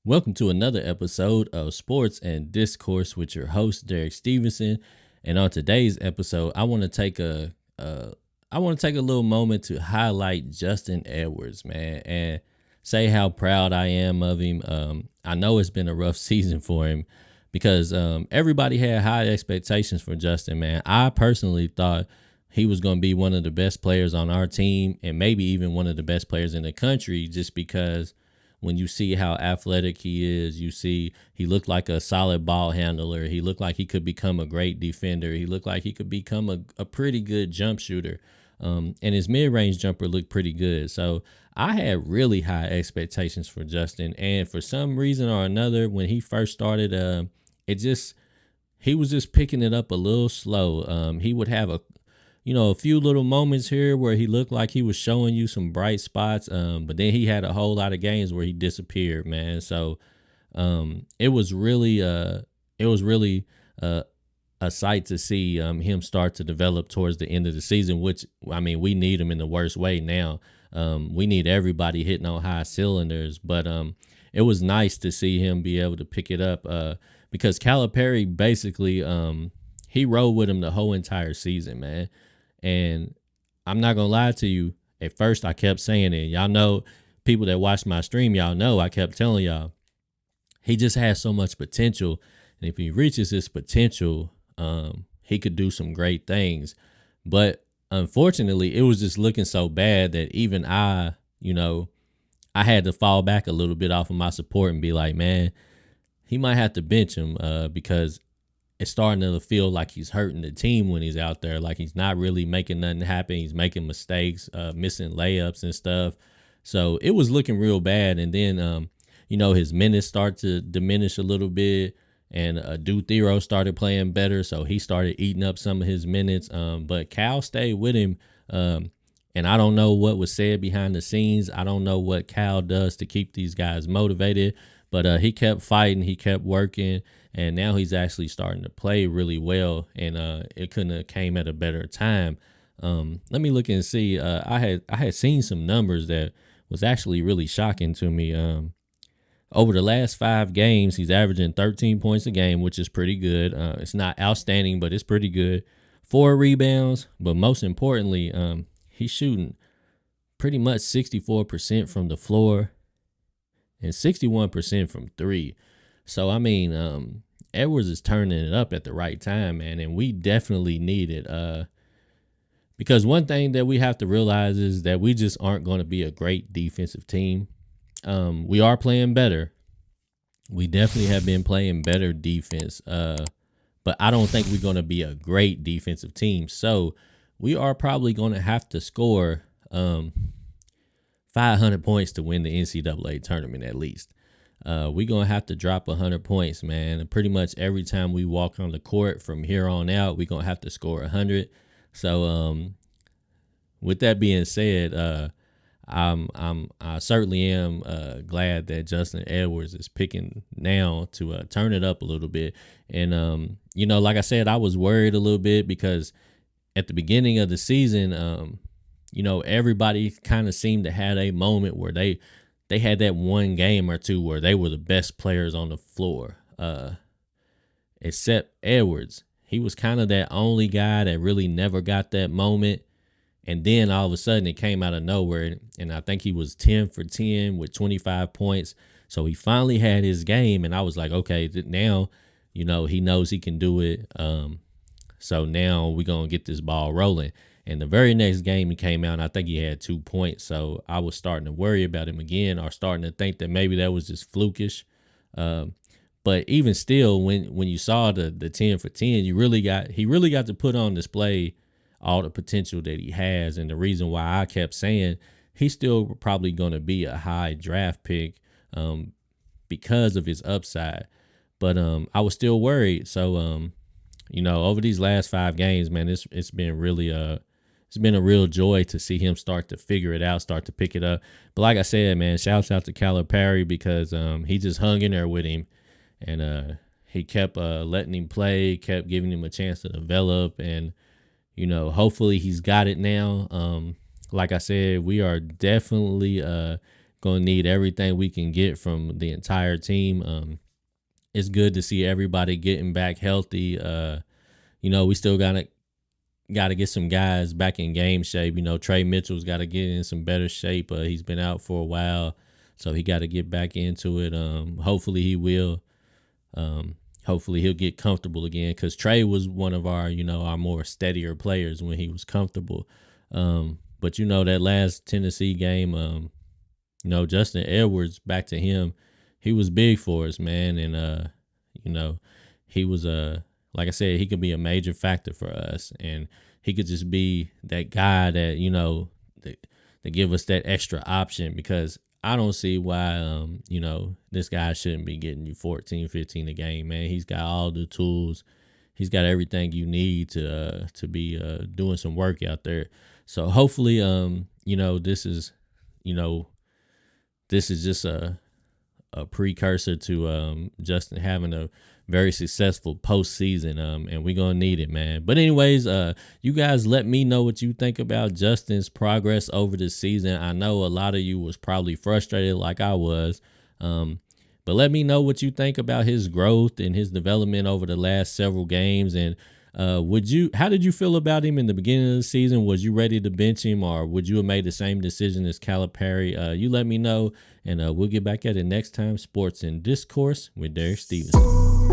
Welcome to another episode of Sports and Discourse with your host Derek Stevenson. And on today's episode, I want to take a little moment to highlight Justin Edwards, man, and say how proud I am of him. I know it's been a rough season for him because everybody had high expectations for Justin, man. I personally thought he was going to be one of the best players on our team and maybe even one of the best players in the country just because when you see how athletic he is, you see he looked like a solid ball handler. He looked like he could become a great defender. He looked like he could become a pretty good jump shooter. And his mid-range jumper looked pretty good. So I had really high expectations for Justin. And for some reason or another, when he first started, it just he was just picking it up a little slow. He would have a few little moments here where he looked like he was showing you some bright spots. But then he had a whole lot of games where he disappeared, man. So it was really a sight to see him start to develop towards the end of the season, which I mean, we need him in the worst way now. We need everybody hitting on high cylinders, but it was nice to see him be able to pick it up because Calipari basically he rode with him the whole entire season, man. And I'm not gonna lie to you. At first, I kept saying it. Y'all know, people that watch my stream, y'all know I kept telling y'all he just has so much potential, and if he reaches his potential, he could do some great things. But unfortunately, it was just looking so bad that even I had to fall back a little bit off of my support and be like, man, he might have to bench him because it's starting to feel like he's hurting the team when he's out there. Like he's not really making nothing happen. He's making mistakes, missing layups and stuff. So it was looking real bad. And then, his minutes start to diminish a little bit. And Dude Thero started playing better. So he started eating up some of his minutes. But Cal stayed with him. And I don't know what was said behind the scenes. I don't know what Cal does to keep these guys motivated. But he kept fighting. He kept working and now he's actually starting to play really well, and it couldn't have came at a better time. Let me look and see. I had seen some numbers that was actually really shocking to me. Over the last 5 games, he's averaging 13 points a game, which is pretty good. It's not outstanding, but it's pretty good. 4 rebounds, but most importantly, he's shooting pretty much 64% from the floor and 61% from three. So I mean, Edwards is turning it up at the right time, man, and we definitely need it. Because one thing that we have to realize is that we just aren't going to be a great defensive team. We are playing better. We definitely have been playing better defense. But I don't think we're going to be a great defensive team. So we are probably going to have to score 500 points to win the NCAA tournament at least. We're going to have to drop 100 points, man. And pretty much every time we walk on the court from here on out, we're going to have to score 100. So with that being said, I certainly am glad that Justin Edwards is picking now to turn it up a little bit. And, like I said, I was worried a little bit because at the beginning of the season, everybody kind of seemed to have a moment where they had that one game or two where they were the best players on the floor, except Edwards. He was kind of that only guy that really never got that moment. And then all of a sudden it came out of nowhere. And I think he was 10 for 10 with 25 points. So he finally had his game. And I was like, okay, now, he knows he can do it. So now we're going to get this ball rolling. And the very next game he came out, and I think he had 2 points. So I was starting to worry about him again, or starting to think that maybe that was just flukish. But even still, when you saw the 10 for 10, he really got to put on display all the potential that he has. And the reason why I kept saying he's still probably going to be a high draft pick because of his upside. But I was still worried. So, over these last 5 games, man, it's been really it's been a real joy to see him start to figure it out, start to pick it up. But like I said, man, shouts out to Calipari because he just hung in there with him, and he kept letting him play, kept giving him a chance to develop, and hopefully he's got it now. Like I said, we are definitely gonna need everything we can get from the entire team. It's good to see everybody getting back healthy. We still gotta get some guys back in game shape. Trey Mitchell's got to get in some better shape. He's been out for a while, so he got to get back into it. Hopefully he will. Hopefully he'll get comfortable again, because Trey was one of our more steadier players when he was comfortable. But that last Tennessee game, Justin Edwards, back to him, he was big for us, man. And, he was, like I said, he could be a major factor for us. And he could just be that guy that, that give us that extra option, because I don't see why, this guy shouldn't be getting you 14, 15 a game, man. He's got all the tools. He's got everything you need to be doing some work out there. So hopefully, this is just a precursor to Justin having a very successful postseason, and we're gonna need it, man. But anyways, you guys let me know what you think about Justin's progress over the season. I know a lot of you was probably frustrated like I was, but let me know what you think about his growth and his development over the last several games. And how did you feel about him in the beginning of the season? Was you ready to bench him, or would you have made the same decision as Calipari? You let me know, and we'll get back at it next time. Sports and Discourse with Derek Stevenson.